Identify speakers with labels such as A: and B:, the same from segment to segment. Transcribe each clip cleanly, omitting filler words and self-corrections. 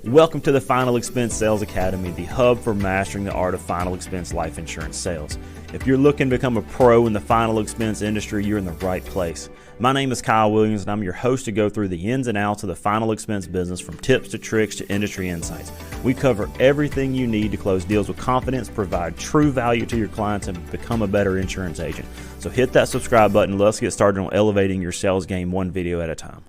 A: Welcome to the Final Expense Sales Academy, the hub for mastering the art of final expense life insurance sales. If you're looking to become a pro in the final expense industry, you're in the right place. My name is Kyle Williams, and I'm your host to go through the ins and outs of the final expense business, from tips to tricks to industry insights. We cover everything you need to close deals with confidence, provide true value to your clients, and become a better insurance agent. So hit that subscribe button. Let's get started on elevating your sales game one video at a time.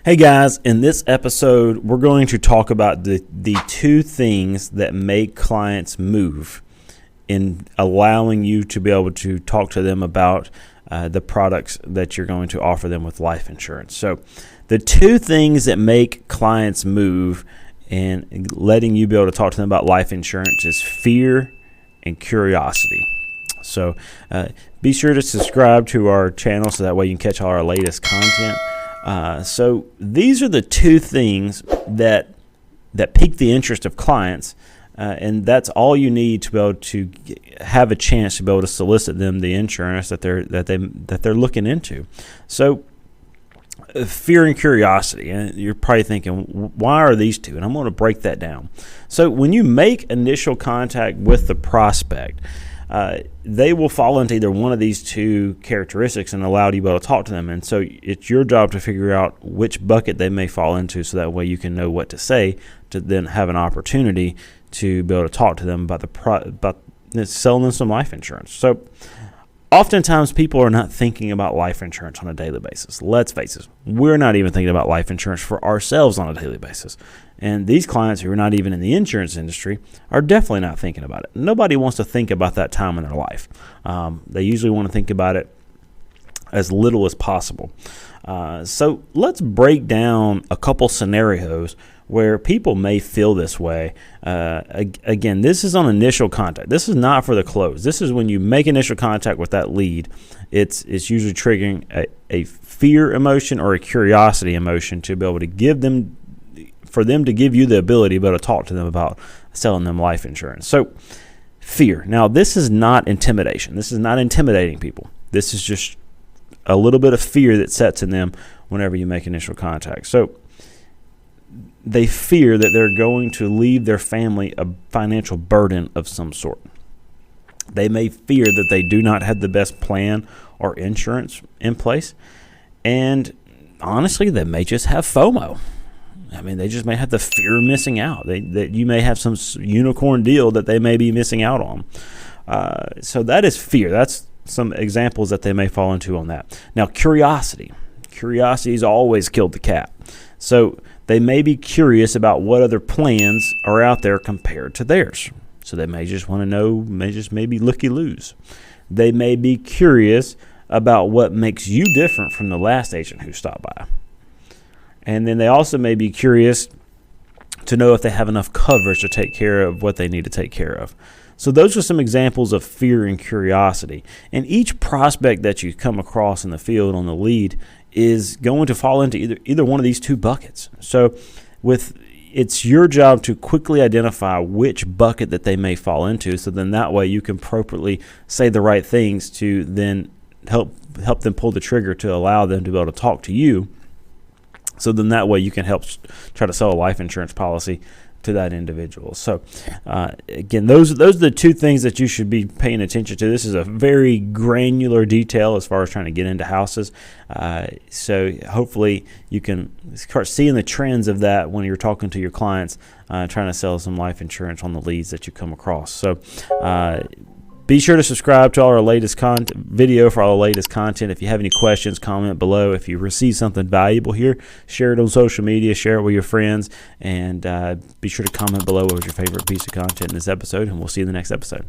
A: Hey guys, in this episode, we're going to talk about the two things that make clients move in allowing you to be able to talk to them about the products that you're going to offer them with life insurance. So the two things that make clients move and letting you be able to talk to them about life insurance is fear and curiosity. So be sure to subscribe to our channel so that way you can catch all our latest content. So these are the two things that pique the interest of clients, and that's all you need to be able to have a chance to be able to solicit them the insurance that they're looking into. So fear and curiosity, and you're probably thinking, why are these two? And I'm going to break that down. So when you make initial contact with the prospect, they will fall into either one of these two characteristics and allow you to be able to talk to them. And so it's your job to figure out which bucket they may fall into, so that way you can know what to say to then have an opportunity to be able to talk to them about selling them some life insurance. So oftentimes people are not thinking about life insurance on a daily basis. Let's face it, we're not even thinking about life insurance for ourselves on a daily basis. And these clients who are not even in the insurance industry are definitely not thinking about it. Nobody wants to think about that time in their life. They usually want to think about it as little as possible. So let's break down a couple scenarios where people may feel this way. Again, this is on initial contact. This is not for the close. This is when you make initial contact with that lead. It's usually triggering a fear emotion or a curiosity emotion to be able to give them, for them to give you the ability to be able to talk to them about selling them life insurance. So fear. Now, this is not intimidation. This is not intimidating people. This is just a little bit of fear that sets in them whenever you make initial contact. So they fear that they're going to leave their family a financial burden of some sort. They may fear that they do not have the best plan or insurance in place. And honestly, they may just have FOMO. I mean, they just may have the fear of missing out. That you may have some unicorn deal that they may be missing out on. So that is fear. That's some examples that they may fall into on that. Now, curiosity. Curiosity has always killed the cat. So they may be curious about what other plans are out there compared to theirs. So they may just want to know, maybe looky-loos. They may be curious about what makes you different from the last agent who stopped by. And then they also may be curious to know if they have enough coverage to take care of what they need to take care of. So those are some examples of fear and curiosity. And each prospect that you come across in the field on the lead is going to fall into either one of these two buckets. So it's your job to quickly identify which bucket that they may fall into, so then that way you can appropriately say the right things to then help them pull the trigger to allow them to be able to talk to you. So then that way you can help try to sell a life insurance policy to that individual. So again, those are the two things that you should be paying attention to. This is a very granular detail as far as trying to get into houses. So hopefully you can start seeing the trends of that when you're talking to your clients, trying to sell some life insurance on the leads that you come across. So be sure to subscribe to all our latest video for all the latest content. If you have any questions, comment below. If you receive something valuable here, share it on social media, share it with your friends, and be sure to comment below what was your favorite piece of content in this episode, and we'll see you in the next episode.